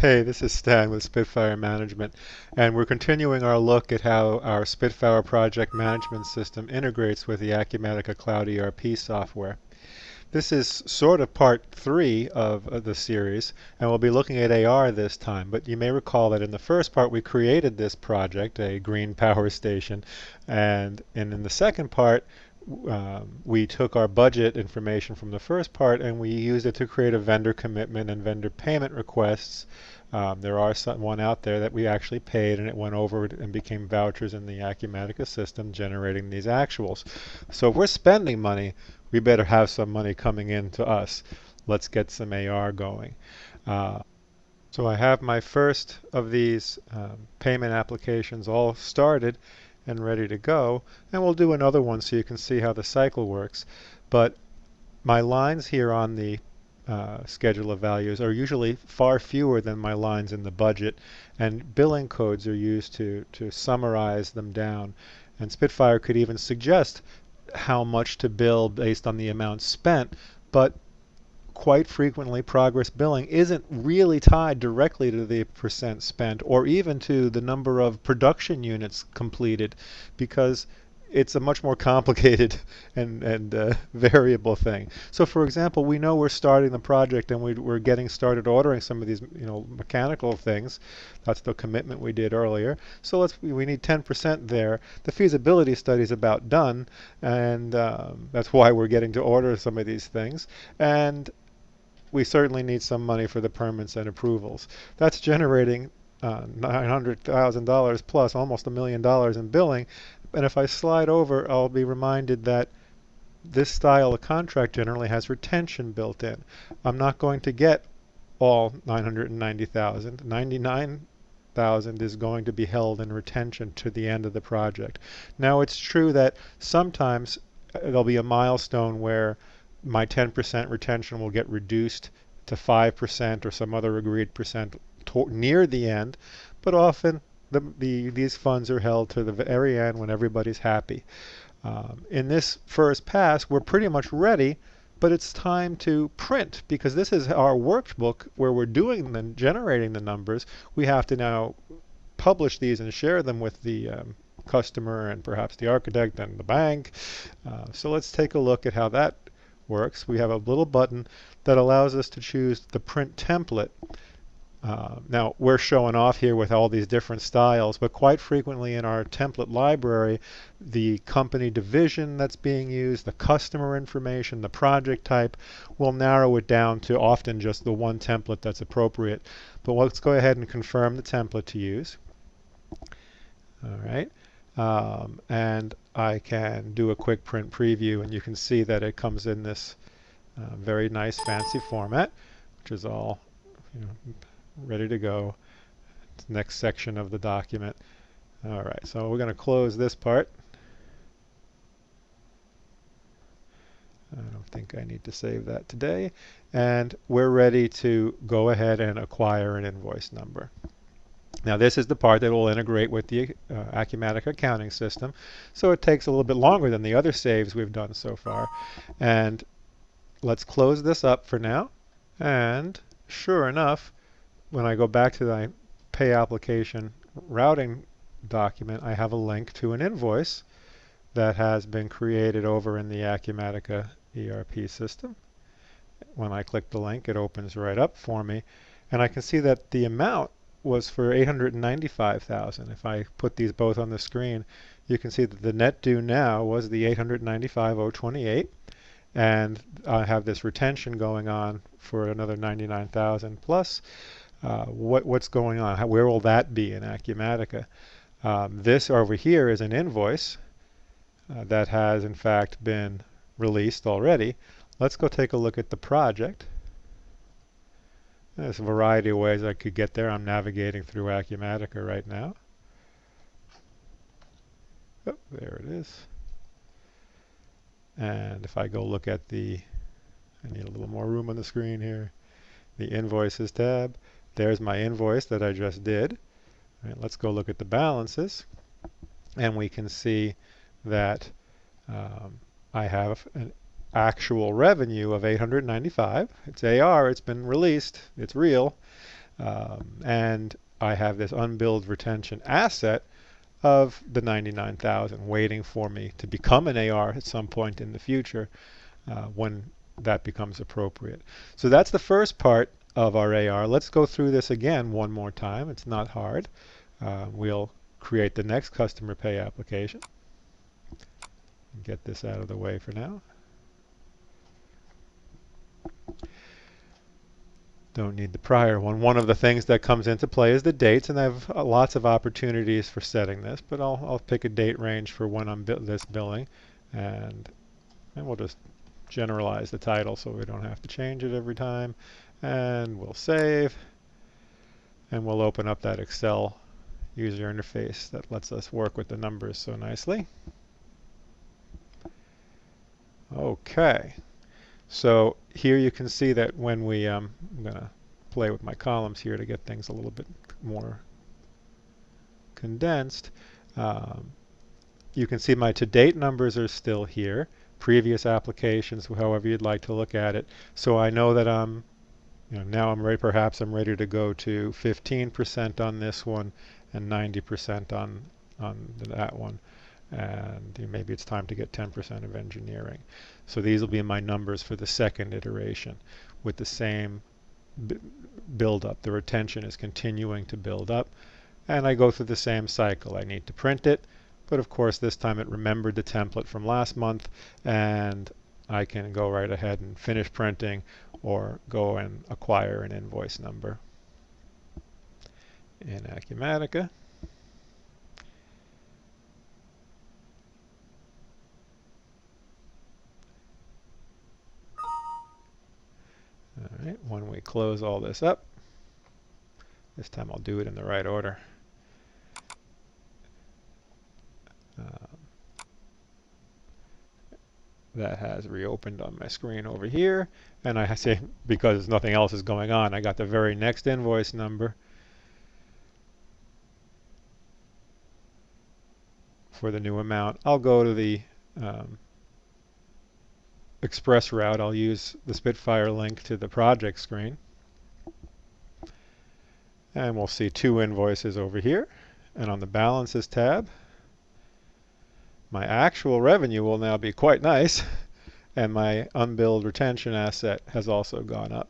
Hey, this is Stan with Spitfire Management, and we're continuing our look at how our Spitfire project management system integrates with the Acumatica Cloud ERP software. This is sort of part three of the series, and we'll be looking at AR this time. But you may recall that in the first part we created this project, a green power station, and in the second part we took our budget information from the first part and we used it to create a vendor commitment and vendor payment requests. There are one out there that we actually paid, and it went over and became vouchers in the Acumatica system, generating these actuals. So if we're spending money, we better have some money coming in to us. Let's get some AR going. So I have my first of these payment applications all started and ready to go. And we'll do another one so you can see how the cycle works. But my lines here on the schedule of values are usually far fewer than my lines in the budget, and billing codes are used to summarize them down. And Spitfire could even suggest how much to bill based on the amount spent, but quite frequently progress billing isn't really tied directly to the percent spent or even to the number of production units completed, because it's a much more complicated and variable thing. So for example, we know we're starting the project and we're getting started ordering some of these mechanical things. That's the commitment we did earlier. So we need 10% there. The feasibility study is about done, and that's why we're getting to order some of these things. And we certainly need some money for the permits and approvals. That's generating $900,000 plus, almost $1 million in billing. And if I slide over, I'll be reminded that this style of contract generally has retention built in. I'm not going to get all 990,000. 99,000 is going to be held in retention to the end of the project. Now it's true that sometimes there'll be a milestone where my 10% retention will get reduced to 5% or some other agreed percent near the end, but often these funds are held to the very end when everybody's happy. In this first pass, we're pretty much ready, but it's time to print, because this is our workbook where we're doing and generating the numbers. We have to now publish these and share them with the customer and perhaps the architect and the bank. So let's take a look at how that works. We have a little button that allows us to choose the print template. Now we're showing off here with all these different styles, but quite frequently in our template library, the company division that's being used, the customer information, the project type, will narrow it down to often just the one template that's appropriate. But let's go ahead and confirm the template to use. All right. And I can do a quick print preview, and you can see that it comes in this very nice fancy format, which is all ready to go. Next section of the document. All right, so we're going to close this part. I don't think I need to save that today. And we're ready to go ahead and acquire an invoice number. Now this is the part that will integrate with the Acumatica accounting system, so it takes a little bit longer than the other saves we've done so far. And let's close this up for now. And sure enough, when I go back to the pay application routing document, I have a link to an invoice that has been created over in the Acumatica ERP system. When I click the link, it opens right up for me, and I can see that the amount was for 895,000. If I put these both on the screen, you can see that the net due now was the 895,028, and I have this retention going on for another 99,000 plus. What's going on? Where will that be in Acumatica? This over here is an invoice that has in fact been released already. Let's go take a look at the project. There's a variety of ways I could get there. I'm navigating through Acumatica right now. Oh, there it is. And if I go look at I need a little more room on the screen here, the invoices tab. There's my invoice that I just did. All right, let's go look at the balances, and we can see that I have an actual revenue of 895. It's AR, it's been released, it's real. And I have this unbilled retention asset of the 99,000 waiting for me to become an AR at some point in the future when that becomes appropriate. So that's the first part of our AR. Let's go through this again one more time. It's not hard. We'll create the next customer pay application. Get this out of the way for now. Don't need the prior one. One of the things that comes into play is the dates, and I have lots of opportunities for setting this, but I'll pick a date range for when I'm this billing, and we'll just generalize the title so we don't have to change it every time. And we'll save, and we'll open up that Excel user interface that lets us work with the numbers so nicely. Okay. So here you can see that when we, I'm going to play with my columns here to get things a little bit more condensed. You can see my to-date numbers are still here. Previous applications, however you'd like to look at it. So I know that now I'm ready. Perhaps I'm ready to go to 15% on this one and 90% on that one. And maybe it's time to get 10% of engineering. So these will be my numbers for the second iteration with the same build up. The retention is continuing to build up, and I go through the same cycle. I need to print it, but of course this time it remembered the template from last month, and I can go right ahead and finish printing or go and acquire an invoice number in Acumatica. All right, when we close all this up, this time I'll do it in the right order. That has reopened on my screen over here, and I say, because nothing else is going on, I got the very next invoice number for the new amount. I'll go to the express route. I'll use the Spitfire link to the project screen, and we'll see two invoices over here. And on the balances tab, my actual revenue will now be quite nice, and my unbilled retention asset has also gone up.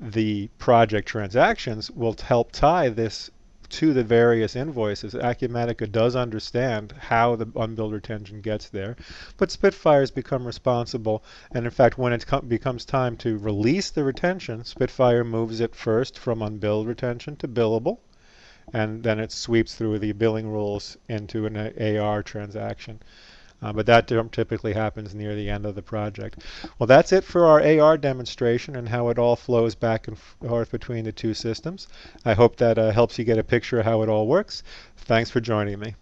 The project transactions will help tie this to the various invoices. Acumatica does understand how the unbilled retention gets there, but Spitfire's become responsible, and in fact when it becomes time to release the retention, Spitfire moves it first from unbilled retention to billable, and then it sweeps through the billing rules into an AR transaction. But that typically happens near the end of the project. Well, that's it for our AR demonstration and how it all flows back and forth between the two systems. I hope that helps you get a picture of how it all works. Thanks for joining me.